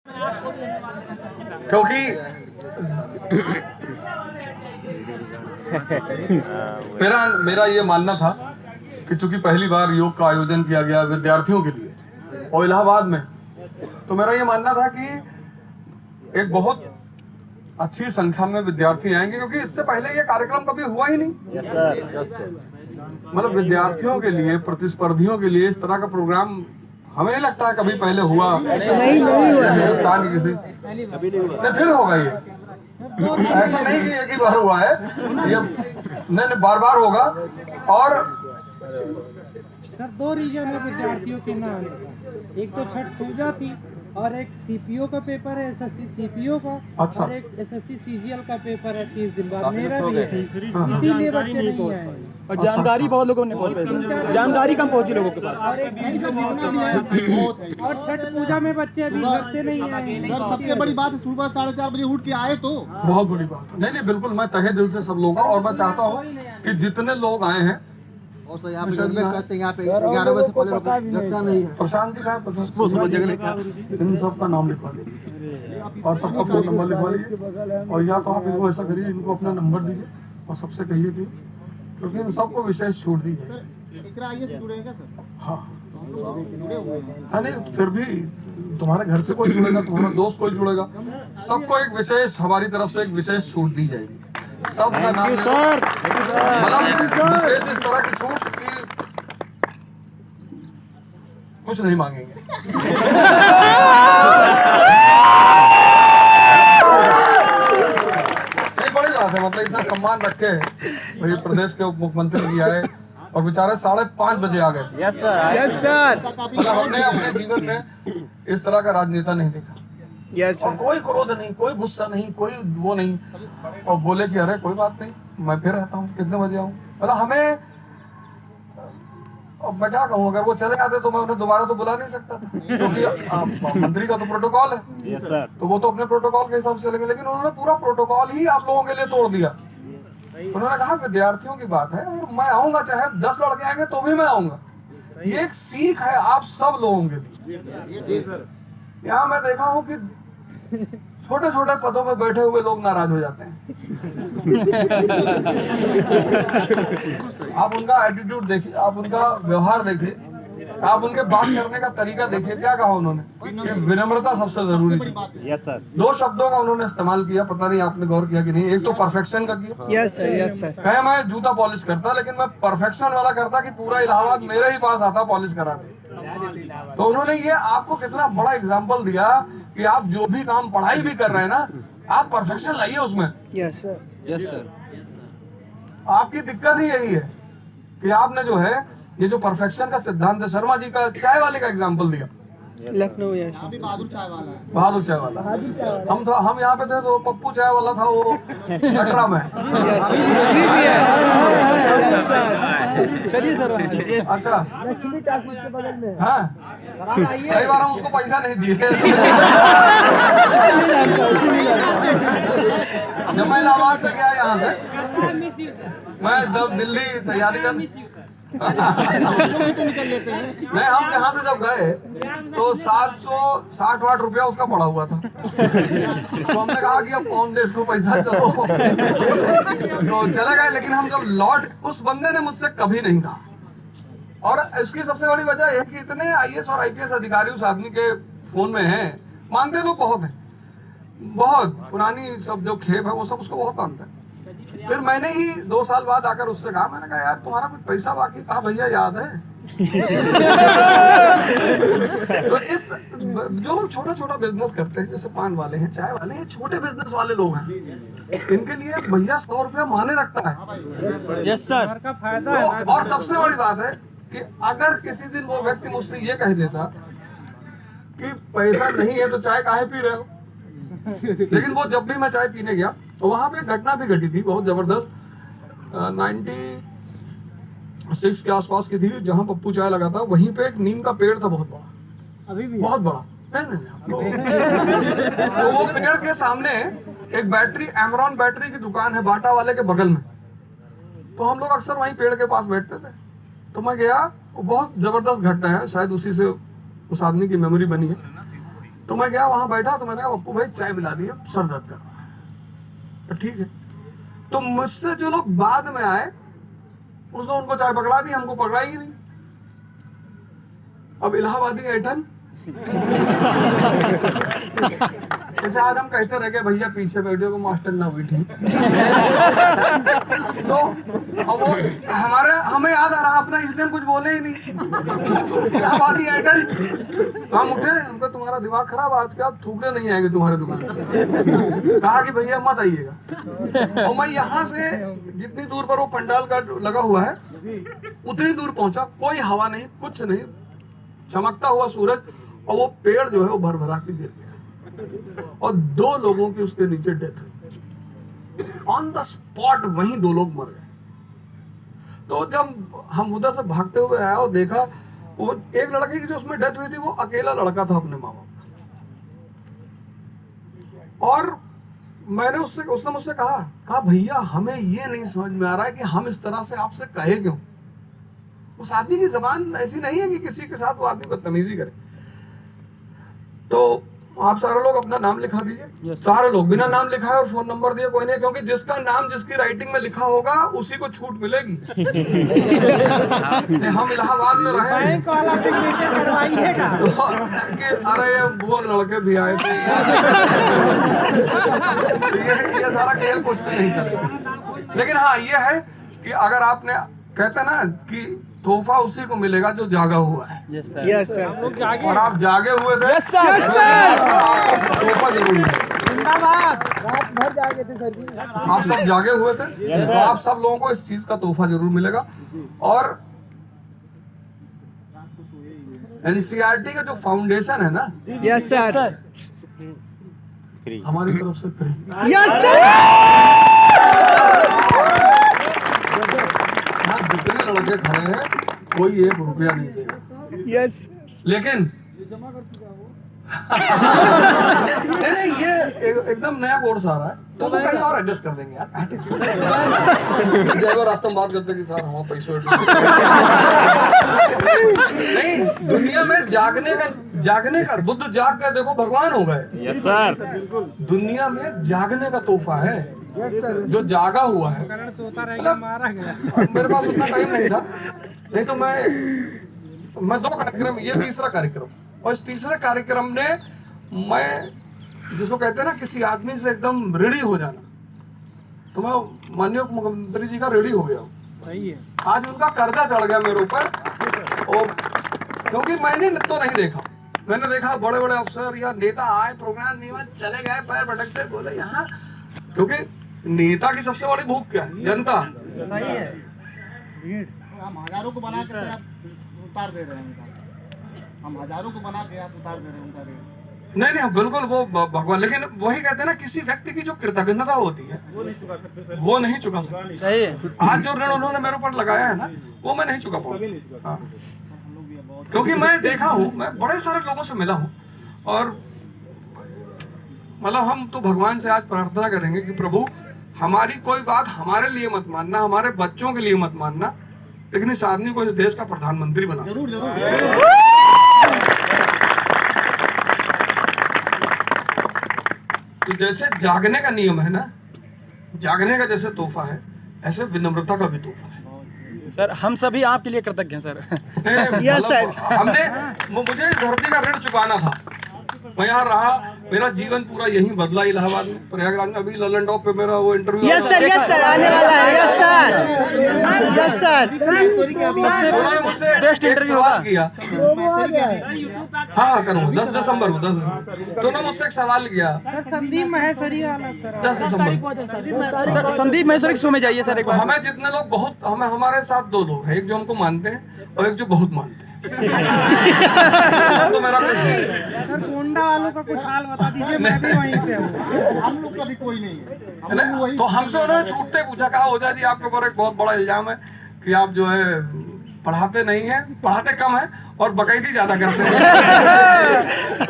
क्योंकि मेरा ये मानना था कि चूंकि पहली बार योग का आयोजन किया गया विद्यार्थियों के लिए और इलाहाबाद में, तो मेरा ये मानना था कि एक बहुत अच्छी संख्या में विद्यार्थी आएंगे, क्योंकि इससे पहले ये कार्यक्रम कभी हुआ ही नहीं। मतलब विद्यार्थियों के लिए, प्रतिस्पर्धियों के लिए इस तरह का प्रोग्राम हमें नहीं लगता है कभी पहले हुआ हिंदुस्तान की किसी नहीं। फिर होगा ये, ऐसा नहीं कि एक ही बार हुआ है, ये नहीं बार बार होगा। और सर 2 रीजन है विद्यार्थियों के नाम, एक तो छठ पूजा थी और एक सीपीओ का पेपर है, एसएससी सीपीओ का। अच्छा। और एक एसएससी सीजीएल का पेपर है 30 दिन बाद, मेरा भी है, इसीलिए बच्चे नहीं आए। और जानकारी बहुत लोगों ने पहुंची, जानकारी कम पहुंची लोगों के पास। और छठ पूजा में बच्चे अभी घर से नहीं आए। सबसे बड़ी बात है सुबह 4:30 बजे उठ के आए, तो बहुत बड़ी बात है। नहीं बिल्कुल, मैं तहे दिल से सब लोगों का, और मैं चाहता हूँ कि जितने लोग आए हैं, और सर यहाँ पे करते हैं, यहाँ पे 11 बजे से पहले लगता नहीं है। प्रशांत जी का इन सबका नाम लिखवा लीजिए और सबका फोन नंबर लिखवा लीजिए, और या तो आप इनको ऐसा करिए, इनको अपना नंबर दीजिए और सबसे कहिए कि क्योंकि इन सबको विशेष छूट दी जाएगी। हाँ नहीं, फिर भी तुम्हारे घर से कोई जुड़ेगा, तुम्हारा दोस्त कोई जुड़ेगा, सबको एक विशेष, हमारी तरफ से एक विशेष छूट दी जाएगी। सबका नाम मतलब विशेष इस तरह की छूट कि कुछ नहीं मांगेंगे। नहीं बड़ी बात है, मतलब इतना सम्मान रखे भाई, प्रदेश के उप मुख्यमंत्री जी आए और बेचारे 5:30 बजे आ गए थे। Yes sir. मतलब हमने अपने जीवन में इस तरह का राजनेता नहीं देखा। यस और कोई क्रोध नहीं, कोई गुस्सा नहीं, कोई वो नहीं, और बोले कि अरे कोई बात नहीं, मैं फिर आता हूँ, कितने बजे आऊँ। मतलब हमें, अब मैं क्या कहूँ, अगर वो चले आते तो मैं उन्हें दोबारा तो बुला नहीं सकता था, क्योंकि मंत्री का तो प्रोटोकॉल है। Yes sir. तो वो तो अपने प्रोटोकॉल के हिसाब से चलेंगे, लेकिन उन्होंने पूरा प्रोटोकॉल ही आप लोगों के लिए तोड़ दिया। उन्होंने कहा विद्यार्थियों की बात है और मैं आऊंगा, चाहे 10 लड़के आएंगे तो भी मैं आऊंगा। ये एक सीख है आप सब लोगों के लिए। यहाँ मैं देखा हूँ कि छोटे छोटे पदों पे बैठे हुए लोग नाराज हो जाते हैं। आप उनका एटीट्यूड देखिए, आप उनका व्यवहार देखिए, आप उनके बात करने का तरीका देखिए। क्या कहा उन्होंने कि विनम्रता सबसे जरूरी है। Yes sir. 2 शब्दों का उन्होंने इस्तेमाल किया, पता नहीं आपने गौर किया कि नहीं। एक तो परफेक्शन का किया। Yes sir. Yes sir. कहे मैं जूता पॉलिश करता, लेकिन मैं परफेक्शन वाला करता कि पूरा इलाहाबाद मेरे ही पास आता पॉलिश कराने। तो उन्होंने ये आपको कितना बड़ा एग्जाम्पल दिया कि आप जो भी काम, पढ़ाई भी कर रहे हैं ना, आप परफेक्शन लाइए उसमें। Yes sir. Yes sir. आपकी दिक्कत ही यही है कि आपने जो है ये जो परफेक्शन का सिद्धांत है, शर्मा जी का चाय वाले का एग्जाम्पल दिया, लखनऊ। यस बहादुर चाय वाला है। बहादुर चाय वाला। हम यहाँ पे थे तो पप्पू चाय वाला था वो कटरा में। चलिए सर। अच्छा, हाँ, कई बार हम उसको पैसा नहीं दिए। जब मैं इलाहाबाद से गया यहाँ से, मैं दिल्ली तैयारी कर नहीं, हम यहाँ से जब गए तो 760 रुपया उसका पड़ा हुआ था। तो हमने कहा कि अब कौन दे इसको पैसा, चलो तो चले गए। लेकिन हम जब लौट, उस बंदे ने मुझसे कभी नहीं कहा, और इसकी सबसे बड़ी वजह है कि इतने आईएएस और आईपीएस अधिकारी उस आदमी के फोन में हैं, मानते लोग बहुत हैं, बहुत पुरानी सब जो खेप है वो सब उसको बहुत मानते हैं। फिर मैंने ही 2 साल बाद आकर उससे कहा, मैंने कहा यार तुम्हारा कुछ पैसा बाकी? कहा भैया याद है। तो इस जो लोग छोटा छोटा बिजनेस करते हैं, जैसे पान वाले हैं, चाय वाले हैं, छोटे बिजनेस वाले लोग हैं, इनके लिए भैया 100 रुपया माने रखता है। Yes sir. का फायदा है। और सबसे बड़ी बात है कि अगर किसी दिन वो व्यक्ति मुझसे ये कह देता कि पैसा नहीं है तो चाय काहे पी रहे हो, लेकिन वो जब भी मैं चाय पीने गया तो वहां पे घटना भी घटी थी बहुत जबरदस्त। 96 के आसपास की थी, जहां पप्पू चाय लगा था, वहीं पे एक नीम का पेड़ था बहुत बड़ा, अभी भी बहुत बड़ा। नहीं तो वो पेड़ के सामने एक बैटरी, एमरॉन बैटरी की दुकान है बाटा वाले के बगल में। तो हम लोग अक्सर वहीं पेड़ के पास बैठते थे। तो मैं गया, वो बहुत जबरदस्त घटना है, शायद उसी से उस आदमी की मेमोरी बनी है। तो मैं गया वहां बैठा, तो मैंने कहा पप्पू भाई चाय पिला दिए, सर दर्द कर रहा है। तो ठीक है। तो मुझसे जो लोग बाद में आए उसने उनको चाय पकड़ा दी, हमको पकड़ा ही नहीं। अब इलाहाबादी ऐठन जैसे आज हम कहते रह गए भैया पीछे बैठे को मास्टर ना बैठे। तो अब वो हमें याद आ रहा अपना, इसलिए हम कुछ बोले ही नहीं। इलाहाबादी ऐठन तो हम उठे, हमको तुम्हारा दिमाग खराब, आज के बाद थूकने नहीं आएंगे तुम्हारे दुकान। कहा कि भैया मत आइएगा। और मैं यहाँ से जितनी दूर पर वो पंडाल का लगा हुआ है उतनी दूर पहुंचा, कोई हवा नहीं, कुछ नहीं, चमकता हुआ सूरज, और वो पेड़ जो है वो भर-भरा के गिर गया और 2 लोगों की उसके नीचे डेथ हुई ऑन द स्पॉट। वहीं 2 लोग मर गए। तो जब हम उधर से भागते हुए आया और देखा वो एक लड़के की जो उसमें डेथ हुई थी वो अकेला लड़का था अपने माँ बाप का। और मैंने उसने मुझसे कहा भैया हमें ये नहीं समझ में आ रहा है कि हम इस तरह से आपसे कहे क्यों। उस आदमी की जबान ऐसी नहीं है कि किसी के साथ वो आदमी बदतमीजी करे। तो आप सारे लोग अपना नाम लिखा दीजिए। सारे लोग बिना नाम लिखाए और फोन नंबर दिए कोई नहीं, क्योंकि जिसका नाम जिसकी राइटिंग में लिखा होगा उसी को छूट मिलेगी। हम इलाहाबाद में रहे, बैंक वाला सिग्नेचर करवाइएगा कि अरे वो लड़के भी आए थे। ये सारा खेल कुछ भी नहीं चलेगा। लेकिन हाँ ये है कि अगर आपने कहते ना कि तोहफा उसी को मिलेगा जो जागा हुआ है। Yes sir. और आप जागे हुए थे। Yes sir. तोहफा जरूर मिलेगा। जिंदाबाद। रात भर जागे थे सर जी। आप सब जागे हुए थे, तो आप सब लोगों को इस चीज का तोहफा जरूर मिलेगा। और एनसीईआरटी का जो फाउंडेशन है ना, यस सर, हमारी तरफ से फ्री। Yes sir. जितने लड़के खड़े हैं कोई 1 रुपया नहीं देगा। यस। लेकिन नहीं ये एकदम नया कोर्स आ रहा है, तो वो कहीं और एडजस्ट कर देंगे यार। जय रास्ते में बात करते कि सर हम पैसे नहीं, दुनिया में जागने का बुद्ध जाग कर देखो भगवान हो गए। Yes sir. दुनिया में जागने का तोहफा है जो जागा हुआ है। सोता रहेगा मारा गया। मेरे पास उतना टाइम नहीं था, नहीं तो मैं 2 कार्यक्रम, ये तीसरा कार्यक्रम, और इस तीसरे कार्यक्रम ने मैं जिसको कहते हैं ना किसी आदमी से एकदम रेडी हो जाना, तो मैं माननीय मुख्यमंत्री जी का रेडी हो गया हूँ। सही है। आज उनका कर्जा चढ़ गया मेरे ऊपर, और क्योंकि मैंने तो नहीं देखा, मैंने देखा बड़े बड़े अफसर या नेता आए, प्रोग्राम नहीं हुआ, चले गए, पैर पटकते, बोले यहाँ, क्योंकि नेता की सबसे बड़ी भूख क्या है? जनता। सही है। हम हजारों को बना के आप उतार दे रहे हैं, हम हजारों को बना के आप उतार दे रहे हैं उनका रेट। नहीं बिल्कुल वो भगवान, लेकिन वही कहते हैं ना किसी व्यक्ति की जो कृतज्ञता होती है वो नहीं चुका सकते। सही है। आज जो ऋण उन्होंने मेरे ऊपर लगाया है ना वो मैं नहीं चुका पाऊंगा। हाँ। क्योंकि मैं देखा हूँ, मैं बड़े सारे लोगों से मिला हूँ, और मतलब हम तो भगवान से आज प्रार्थना करेंगे कि प्रभु हमारी कोई बात हमारे लिए मत मानना, हमारे बच्चों के लिए मत मानना, लेकिन इस आदमी को इस देश का प्रधानमंत्री बना। जरूर जरूर। तो जैसे जागने का नियम है ना, जागने का जैसे तोहफा है, ऐसे विनम्रता का भी तोहफा है। सर हम सभी आपके लिए कृतज्ञ हैं सर। Yes sir. हमने मुझे इस धरती का ऋण चुकाना था, मैं यहाँ रहा, मेरा जीवन पूरा यहीं बदला, इलाहाबाद में, प्रयागराज में। अभी ललन टॉप पे मेरा वो इंटरव्यू। यस सर आने वाला है। Yes sir. Yes sir. उन्होंने मुझसे बेस्ट एक इंटरव्यू सवाल होगा। किया। हाँ करूँगा 10 दिसंबर को। 10 दिसंबर तो उन्होंने मुझसे एक सवाल किया। संदीप महेश्वरी वाला सर। 10 दिसंबर संदीप महेश्वरी शो में जाइए सर एक बार। हमें जितने लोग बहुत, हमारे साथ 2 लोग हैं, एक जो हमको मानते हैं और एक जो बहुत मानते हैं। तो मेरा कुछ नहीं। सर गोंडा वालों का कुछ हाल बता दीजिए, मैं भी वहीं से हूँ। हम लोग का भी कोई नहीं है। है ना? तो हमसे उन्होंने छूटते पूछा, कहा ओझा जी आपके ऊपर एक बहुत बड़ा इल्जाम है कि आप जो है पढ़ाते नहीं है, पढ़ाते कम है और बकैती ज्यादा करते हैं।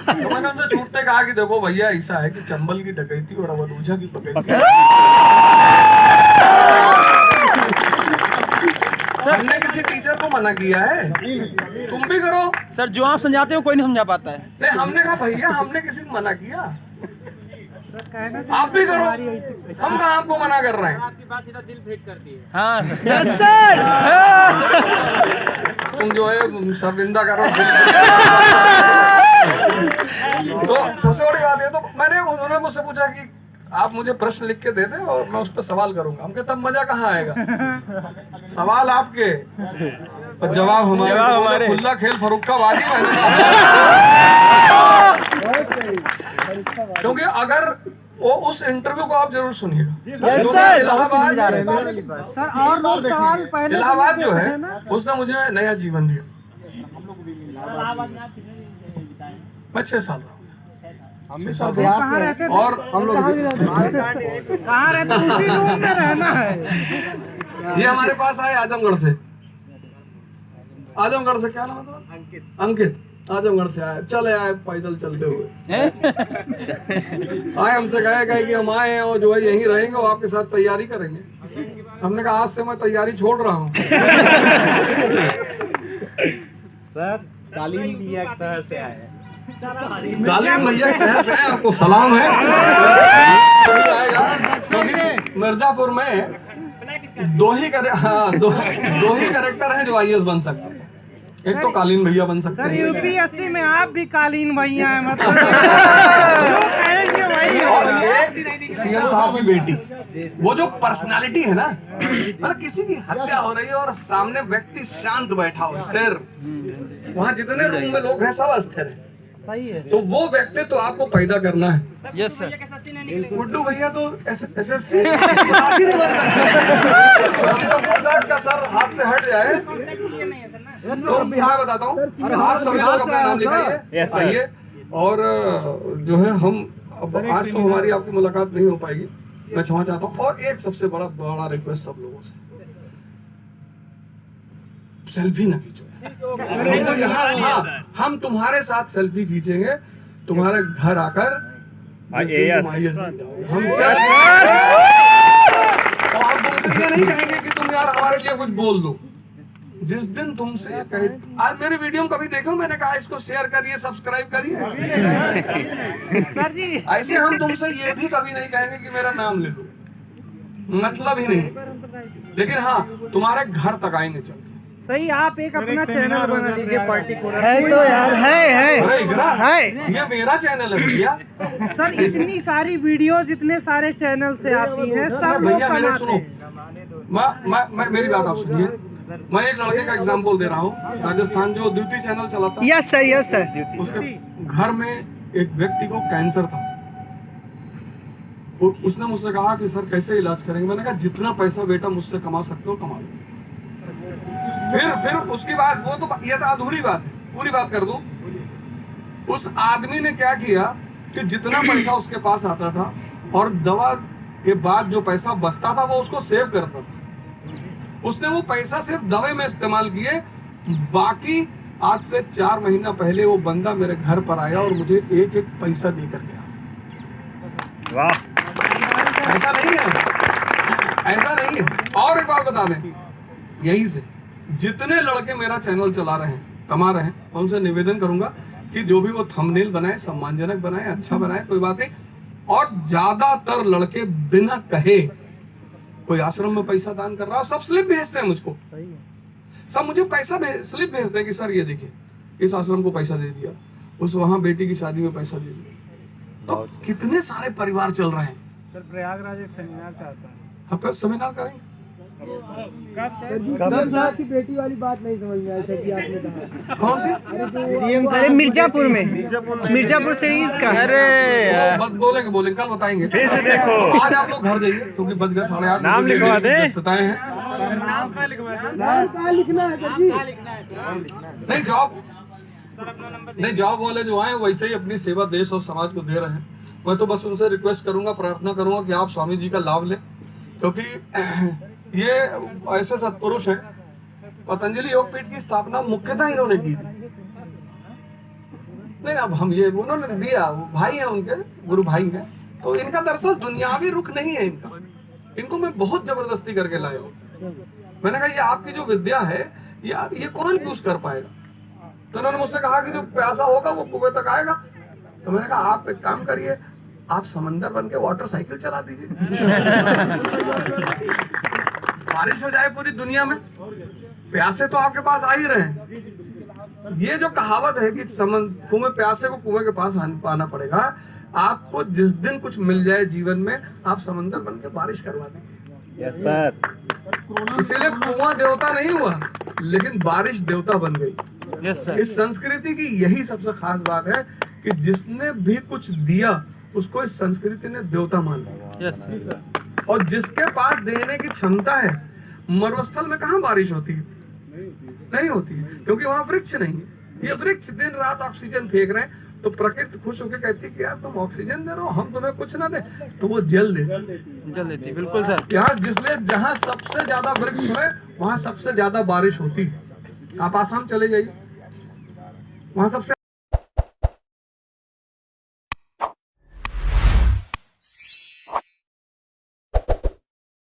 तो मैंने उनसे छूटते कहा कि देखो भैया ऐसा है कि चंबल की डकैती और अवध ओझा की बकैती। हमने किसी टीचर को मना किया है? तुम भी करो। सर जो आप समझाते हो कोई नहीं समझा पाता है। नहीं, हमने कहा भैया हमने किसी को मना किया, आप भी करो। हम कहाँ आपको मना कर रहे हैं? आपकी बात सीधा दिल भेंट करती है। हाँ यस सर। तुम जो है शर्मिंदा करो। तो सबसे बड़ी बात है, तो उन्होंने मुझसे पूछा कि आप मुझे प्रश्न लिख के दे दे और मैं उस पर सवाल करूंगा। हम तब मजा कहाँ आएगा? सवाल आपके और जवाब हमारे। खुला खेल फरुखाबादी मैंने क्योंकि अगर वो उस इंटरव्यू को आप जरूर सुनिएगा। इलाहाबाद जो है उसने मुझे नया जीवन दिया। मैं 6 साल रहा हूँ। कहाँ रहते थे? और हम लोग कहाँ रहते? उसी रूम में रहना है। ये हमारे पास आए आजमगढ़ से। आजमगढ़ से क्या नाम है तुम्हारा? अंकित। आजमगढ़ से आए, चले आए पैदल चलते हुए आए। हमसे कहे कि हम आए हैं और जो है यहीं रहेंगे और आपके साथ तैयारी करेंगे। हमने कहा आज से मैं तैयारी छोड़ रहा हूँ। सर कालीन भैया शहर से आए हैं। कालीन भैया शहर से हैं, आपको सलाम है। कभी आएगा, क्योंकि मिर्जापुर में दो ही कैरेक्टर हैं जो IAS बन सकते हैं। एक तो कालीन भैया बन सकते हैं, UPSC में आप भी कालीन भैया हैं मतलब। और एक CM साहब की बेटी। वो जो पर्सनालिटी है ना, मतलब किसी की हत्या हो रही है और सामने व्यक्ति शांत बैठा हो, स्थिर। वहाँ जितने रूम में लोग हैं सब अस्थिर है। सही है। तो वो व्यक्ति तो आपको पैदा करना है। Yes sir. गुड्डू भैया तो SSC नहीं बन सकते। का सर हाथ से हट जाए तो मैं बताता हूँ। आप सभी लोग अपना नाम लिखाइए, आइए। और जो है हम अब आज तो हमारी आपकी मुलाकात नहीं हो पाएगी, मैं क्षमा चाहता हूँ। और एक सबसे बड़ा रिक्वेस्ट सब लोगों से, सेल्फी न खींचो। हाँ, हम तुम्हारे साथ सेल्फी खींचेंगे तुम्हारे घर आकर। हम तुमसे ये नहीं कहेंगे कि तुम यार हमारे लिए कुछ बोल दो। जिस दिन तुमसे ये कहे, आज मेरे वीडियो में कभी देखो मैंने कहा इसको शेयर करिए, सब्सक्राइब करिए। सर जी ऐसे हम तुमसे ये भी कभी नहीं कहेंगे कि मेरा नाम ले लो, मतलब ही नहीं। लेकिन हाँ, तुम्हारे घर तक आएंगे चल के। सही, आप एक अपना चैनल बना लीजिए पर्टिकुलर। है तो यार, है अरे इकरा, ये मेरा चैनल है भैया। सर इतनी सारी वीडियोस इतने सारे चैनल से आती हैं, सब भैया मेरे सुनो, मैं मेरी बात आप सुनिए। मैं एक लड़के का एग्जांपल दे रहा हूँ, राजस्थान, जो द्वितीय चैनल चलाता है। Yes sir. उसके घर में एक व्यक्ति को कैंसर था। उसने मुझसे कहा कि सर कैसे इलाज करेंगे? मैंने कहा जितना पैसा बेटा मुझसे कमा सकते हो कमा लो। फिर उसके बाद वो तो ये तो अधूरी बात है, पूरी बात कर दूं। उस आदमी ने क्या किया कि जितना पैसा उसके पास आता था और दवा के बाद जो पैसा बचता था वो उसको सेव करता था। उसने वो पैसा सिर्फ दवा में इस्तेमाल किए। बाकी आज से 4 महीना पहले वो बंदा मेरे घर पर आया और मुझे एक पैसा देकर गया। वाह, ऐसा नहीं है। और एक बात बता दें, यही से जितने लड़के मेरा चैनल चला रहे हैं, कमा रहे हैं, मैं उनसे निवेदन करूंगा कि जो भी वो थंबनेल बनाए, सम्मानजनक बनाए, अच्छा बनाए, कोई बात नहीं। और ज्यादातर लड़के बिना कहे कोई आश्रम में पैसा दान कर रहा है, सब स्लिप भेजते हैं मुझको। सब मुझे पैसा स्लिप भेजते हैं कि सर ये देखिए इस आश्रम को पैसा दे दिया, उस वहां बेटी की शादी में पैसा दे दिया। तो कितने सारे परिवार चल रहे हैं। सर प्रयागराज एक सेमिनार चाहता है, हम सेमिनार करेंगे। साहब की बेटी वाली बात नहीं समझ में आई सर जी, आपने कहा कौन सी? अरे मिर्जापुर में सीरीज का। अरे बोलेंगे कल बताएंगे। देखो आज आप लोग घर जाइए क्योंकि बज गए 8:30। नाम लिखवा दे, व्यस्तताएं हैं। नाम क्या लिखवाना? नाम क्या लिखना है सर जी? नहीं, जॉब वाले जो आए वैसे ही अपनी सेवा देश और समाज को दे रहे हैं। मैं तो बस उनसे रिक्वेस्ट करूंगा, प्रार्थना करूंगा कि आप स्वामी जी का लाभ लें, क्योंकि ये ऐसे सत्पुरुष हैं। पतंजलि योगपीठ की स्थापना मुख्यतः इन्होंने की थी। नहीं, अब हम ये उन्होंने दिया, भाई हैं उनके, गुरु भाई हैं। तो इनका दरअसल दुनियावी रुख नहीं है इनको मैं बहुत जबरदस्ती करके लाया हूँ। मैंने कहा ये आपकी जो विद्या है ये कौन यूज कर पाएगा? तो उन्होंने मुझसे कहा कि जो प्यासा होगा वो कुएं तक आएगा। तो मैंने कहा आप एक काम करिए, आप समंदर बन के वाटर साइकिल चला दीजिए, बारिश हो जाए पूरी दुनिया में, प्यासे तो आपके पास आ ही रहे हैं। ये जो कहावत है कि कुएं प्यासे को कुएं के पास आना पड़ेगा, आपको जिस दिन कुछ मिल जाए जीवन में आप समंदर बन के बारिश करवा दीजिए। Yes sir. इसीलिए कुआं देवता नहीं हुआ लेकिन बारिश देवता बन गई। Yes sir. इस संस्कृति की यही सबसे खास बात है कि जिसने भी कुछ दिया उसको इस संस्कृति ने देवता मान लिया। Yes sir. और जिसके पास देने की क्षमता है, मरुस्थल में कहाँ बारिश होती है? नहीं होती है, क्योंकि वहां वृक्ष नहीं है। ये वृक्ष दिन रात ऑक्सीजन फेंक रहे हैं, तो प्रकृति खुश होकर कहती है कि यार तुम ऑक्सीजन दे रहे हो, हम तुम्हें कुछ ना दे, तो वो जल देती। बिल्कुल सर। यहाँ जिसलिए जहाँ सबसे ज्यादा वृक्ष है वहां सबसे ज्यादा बारिश होती है। आप आसाम चले जाइए, वहां सबसे